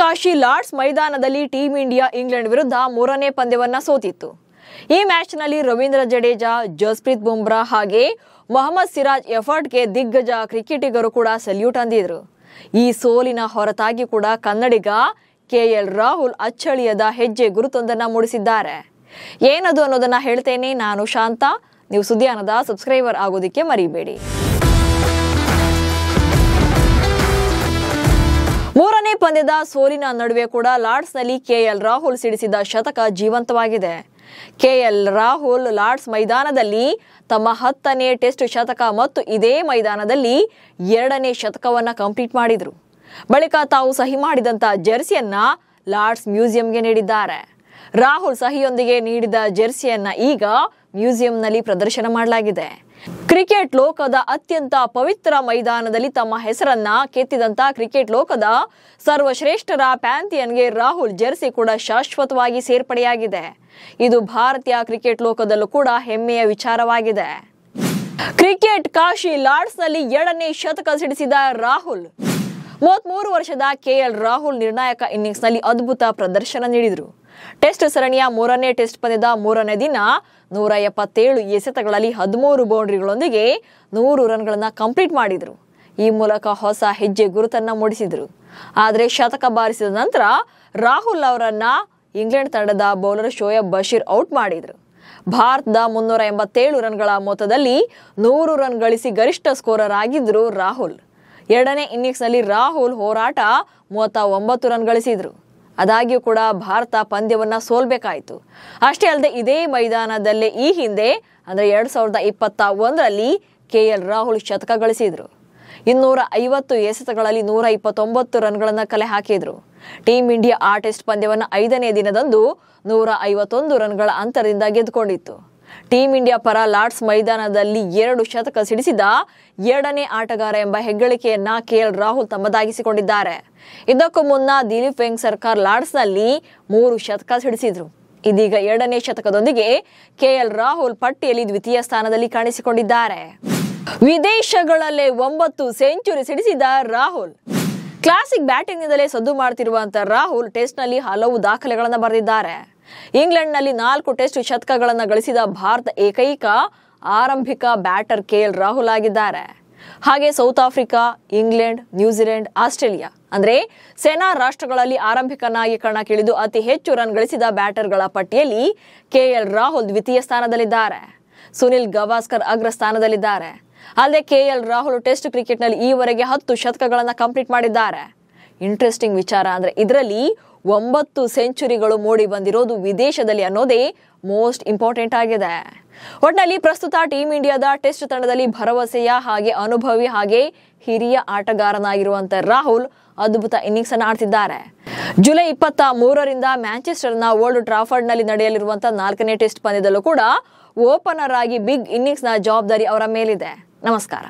Kashi Lord's ಮೈದಾನದಲ್ಲಿ team India England ವಿರುದ್ಧ ಮೂರನೇ ಪಂದ್ಯವನ್ನ ಸೋತಿತ್ತು. ಈ ಮ್ಯಾಚ್ನಲ್ಲಿ ರವೀಂದ್ರ ಜಡೇಜಾ, ಜಸ್ಪ್ರೀತ್ ಬುಮ್ರಾ ಹಾಗೆ ಮೊಹಮ್ಮದ್ ಸಿರಾಜ್ ಎಫರ್ಟ್ಗೆ ದಿಗ್ಗಜ ಕ್ರಿಕೆಟಿಗರು ಕೂಡ ಸಲ್ಯೂಟ್ ಅಂದಿದ್ರು. ಈ ಸೋಲಿನ ಹೊರತಾಗಿ ಕೂಡ ಕನ್ನಡಿಗ ಕೆಎಲ್ ರಾಹುಲ್ ಅಚ್ಚಳಿಯದ ಹೆಜ್ಜೆ ಗುರುತೊಂದನ್ನ ಮೂಡಿಸಿದ್ದಾರೆ. ಏನದು ಅನ್ನೋದನ್ನ ಹೇಳ್ತೇನೆ. ನಾನು ಶಾಂತ. ನೀವು ಸುದ್ದಿಯಾನದ ಸಬ್ಸ್ಕ್ರೈಬರ್ ಆಗೋದಿಕ್ಕೆ ಮರಿಬೇಡಿ. ಮೂರನೇ ಪಂದ್ಯದ ಸೋಲಿನ ನಡುವೆ ಕೂಡ ಲಾರ್ಡ್ಸ್ನಲ್ಲಿ ಕೆಎಲ್ ರಾಹುಲ್ ಸಿಡಿಸಿದ ಶತಕ ಜೀವಂತವಾಗಿದೆ. ಕೆಎಲ್ ರಾಹುಲ್ ಲಾರ್ಡ್ಸ್ ಮೈದಾನದಲ್ಲಿ ತಮ್ಮ 10ನೇ ಟೆಸ್ಟ್ ಶತಕ ಮತ್ತು ಇದೇ ಮೈದಾನದಲ್ಲಿ 2ನೇ ಶತಕವನ್ನ ಕಂಪ್ಲೀಟ್ ಮಾಡಿದ್ರು. ಬಳಿಕ ತಾವು ಸಹಿ ಮಾಡಿದಂತ ಜೆರ್ಸಿಯನ್ನ ಲಾರ್ಡ್ಸ್ ಮ್ಯೂಸಿಯಂಗೆ ನೀಡಿದ್ದಾರೆ. ರಾಹುಲ್ ಸಹಿಯೊಂದಿಗೆ ನೀಡಿದ ಜೆರ್ಸಿಯನ್ನ ಈಗ ಮ್ಯೂಸಿಯಂನಲ್ಲಿ ಪ್ರದರ್ಶನ ಮಾಡಲಾಗಿದೆ. ಕ್ರಿಕೆಟ್ ಲೋಕದ ಅತ್ಯಂತ ಪವಿತ್ರ ಮೈದಾನದಲ್ಲಿ ತಮ್ಮ ಹೆಸರನ್ನ ಕೆತ್ತಿದಂತ ಕ್ರಿಕೆಟ್ ಲೋಕದ ಸರ್ವಶ್ರೇಷ್ಠರ ಪ್ಯಾಂಥಿಯನ್ಗೆ ರಾಹುಲ್ ಜೆರ್ಸಿ ಕೂಡ ಶಾಶ್ವತವಾಗಿ ಸೇರ್ಪಡೆಯಾಗಿದೆ. ಇದು ಭಾರತೀಯ ಕ್ರಿಕೆಟ್ ಲೋಕದಲ್ಲೂ ಕೂಡ ಹೆಮ್ಮೆಯ ವಿಚಾರವಾಗಿದೆ. ಕ್ರಿಕೆಟ್ ಕಾಶಿ ಲಾರ್ಡ್ಸ್ನಲ್ಲಿ 2ನೇ ಶತಕ ಸಿಡಿಸಿದ ರಾಹುಲ್. 33 ವರ್ಷದ ಕೆಎಲ್ ರಾಹುಲ್ ನಿರ್ಣಾಯಕ ಇನ್ನಿಂಗ್ಸ್ನಲ್ಲಿ ಅದ್ಭುತ ಪ್ರದರ್ಶನ ನೀಡಿದರು. ಟೆಸ್ಟ್ ಸರಣಿಯ 3ನೇ ಟೆಸ್ಟ್ ಪಂದ್ಯದ 3ನೇ ದಿನ 177 ಎಸೆತಗಳಲ್ಲಿ 13 ಬೌಂಡ್ರಿಗಳೊಂದಿಗೆ 100 ರನ್ಗಳನ್ನ ಕಂಪ್ಲೀಟ್ ಮಾಡಿದ್ರು. ಈ ಮೂಲಕ ಹೊಸ ಹೆಜ್ಜೆ ಗುರುತನ್ನ ಮೂಡಿಸಿದ್ರು. ಆದರೆ ಶತಕ ಬಾರಿಸಿದ ನಂತರ ರಾಹುಲ್ ಅವರನ್ನ ಇಂಗ್ಲೆಂಡ್ ತಂಡದ ಬೌಲರ್ ಶೋಯಬ್ ಬಶೀರ್ ಔಟ್ ಮಾಡಿದ್ರು. ಭಾರತದ 387 ರನ್ಗಳ ಮೊತ್ತದಲ್ಲಿ 100 ರನ್ ಗಳಿಸಿ ಗರಿಷ್ಠ ಸ್ಕೋರರ್ ಆಗಿದ್ರು ರಾಹುಲ್. 2ನೇ ಇನ್ನಿಂಗ್ಸ್ನಲ್ಲಿ ರಾಹುಲ್ ಹೋರಾಟ 39 ರನ್ ಗಳಿಸಿದ್ರು. ಆದಾಗ್ಯೂ ಕೂಡ ಭಾರತ ಪಂದ್ಯವನ್ನ ಸೋಲ್ಬೇಕಾಯಿತು. ಅಷ್ಟೇ ಅಲ್ಲದೆ ಇದೇ ಮೈದಾನದಲ್ಲೇ ಈ ಹಿಂದೆ ಅಂದ್ರೆ 2021ರಲ್ಲಿ ಕೆಎಲ್ ರಾಹುಲ್ ಶತಕ ಗಳಿಸಿದ್ರು. 250 ಎಸೆತಗಳಲ್ಲಿ 129 ರನ್ಗಳನ್ನ ಕಲೆ ಹಾಕಿದ್ರು. ಟೀಂ ಇಂಡಿಯಾ ಆ ಟೆಸ್ಟ್ ಪಂದ್ಯವನ್ನ 5ನೇ ದಿನದಂದು 151 ರನ್ಗಳ ಅಂತರದಿಂದ ಗೆದ್ದುಕೊಂಡಿತ್ತು. ಟೀಂ ಇಂಡಿಯಾ ಪರ ಲಾರ್ಡ್ಸ್ ಮೈದಾನದಲ್ಲಿ 2 ಶತಕ ಸಿಡಿಸಿದ 2ನೇ ಆಟಗಾರ ಎಂಬ ಹೆಗ್ಗಳಿಕೆಯನ್ನ ಕೆಎಲ್ ರಾಹುಲ್ ತಮ್ಮದಾಗಿಸಿಕೊಂಡಿದ್ದಾರೆ. ಇದಕ್ಕೂ ಮುನ್ನ ದಿಲೀಪ್ ವೆಂಗಸರ್ಕರ್ ಲಾರ್ಡ್ಸ್ನಲ್ಲಿ 3 ಶತಕ ಸಿಡಿಸಿದ್ರು. ಇದೀಗ 2ನೇ ಶತಕದೊಂದಿಗೆ ಕೆಎಲ್ ರಾಹುಲ್ ಪಟ್ಟಿಯಲ್ಲಿ ದ್ವಿತೀಯ ಸ್ಥಾನದಲ್ಲಿ ಕಾಣಿಸಿಕೊಂಡಿದ್ದಾರೆ. ವಿದೇಶಗಳಲ್ಲೇ 9 ಸೆಂಚುರಿ ಸಿಡಿಸಿದ ರಾಹುಲ್. ಕ್ಲಾಸಿಕ್ ಬ್ಯಾಟಿಂಗ್ನಿಂದಲೇ ಸದ್ದು ಮಾಡುತ್ತಿರುವಂತಹ ರಾಹುಲ್ ಟೆಸ್ಟ್ನಲ್ಲಿ ಹಲವು ದಾಖಲೆಗಳನ್ನು ಬರೆದಿದ್ದಾರೆ. ಇಂಗ್ಲೆಂಡ್ನಲ್ಲಿ 4 ಟೆಸ್ಟ್ ಶತಕಗಳನ್ನು ಗಳಿಸಿದ ಭಾರತ ಏಕೈಕ ಆರಂಭಿಕ ಬ್ಯಾಟರ್ ಕೆಎಲ್ ರಾಹುಲ್ ಆಗಿದ್ದಾರೆ. ಹಾಗೆ south Africa, England, New Zealand, Australia ಅಂದ್ರೆ ಸೇನಾ ರಾಷ್ಟ್ರಗಳಲ್ಲಿ ಆರಂಭಿಕನಾಗಿ ಕಣಕ್ಕಿಳಿದು ಅತಿ ಹೆಚ್ಚು ರನ್ ಗಳಿಸಿದ ಬ್ಯಾಟರ್ಗಳ ಪಟ್ಟಿಯಲ್ಲಿ ಕೆಎಲ್ ರಾಹುಲ್ ದ್ವಿತೀಯ ಸ್ಥಾನದಲ್ಲಿದ್ದಾರೆ. ಸುನಿಲ್ ಗವಾಸ್ಕರ್ ಅಗ್ರ ಸ್ಥಾನದಲ್ಲಿದ್ದಾರೆ. ಅಲ್ಲದೆ ಕೆಎಲ್ ರಾಹುಲ್ ಟೆಸ್ಟ್ ಕ್ರಿಕೆಟ್ನಲ್ಲಿ ಈವರೆಗೆ 10 ಶತಕಗಳನ್ನು ಕಂಪ್ಲೀಟ್ ಮಾಡಿದ್ದಾರೆ. ಇಂಟ್ರೆಸ್ಟಿಂಗ್ ವಿಚಾರ ಅಂದ್ರೆ ಇದರಲ್ಲಿ 9 ಸೆಂಚುರಿಗಳು ಮೂಡಿ ಬಂದಿರೋದು ವಿದೇಶದಲ್ಲಿ ಅನ್ನೋದೇ ಮೋಸ್ಟ್ ಇಂಪಾರ್ಟೆಂಟ್ ಆಗಿದೆ. ಒಟ್ಟಿನಲ್ಲಿ ಪ್ರಸ್ತುತ ಟೀಂ ಇಂಡಿಯಾದ ಟೆಸ್ಟ್ ತಂಡದಲ್ಲಿ ಭರವಸೆಯ ಹಾಗೆ ಅನುಭವಿ ಹಾಗೆ ಹಿರಿಯ ಆಟಗಾರನಾಗಿರುವಂತ ರಾಹುಲ್ ಅದ್ಭುತ ಇನ್ನಿಂಗ್ಸ್ ಅನ್ನು ಆಡ್ತಿದ್ದಾರೆ. ಜುಲೈ 23ರಿಂದ ಮ್ಯಾಂಚೆಸ್ಟರ್ನ ಓಲ್ಡ್ ಟ್ರಾಫರ್ಡ್ ನಲ್ಲಿ ನಡೆಯಲಿರುವಂತಹ 4ನೇ ಟೆಸ್ಟ್ ಪಂದ್ಯದಲ್ಲೂ ಕೂಡ ಓಪನರ್ ಆಗಿ ಬಿಗ್ ಇನ್ನಿಂಗ್ಸ್ ನ ಜವಾಬ್ದಾರಿ ಅವರ ಮೇಲಿದೆ. ನಮಸ್ಕಾರ.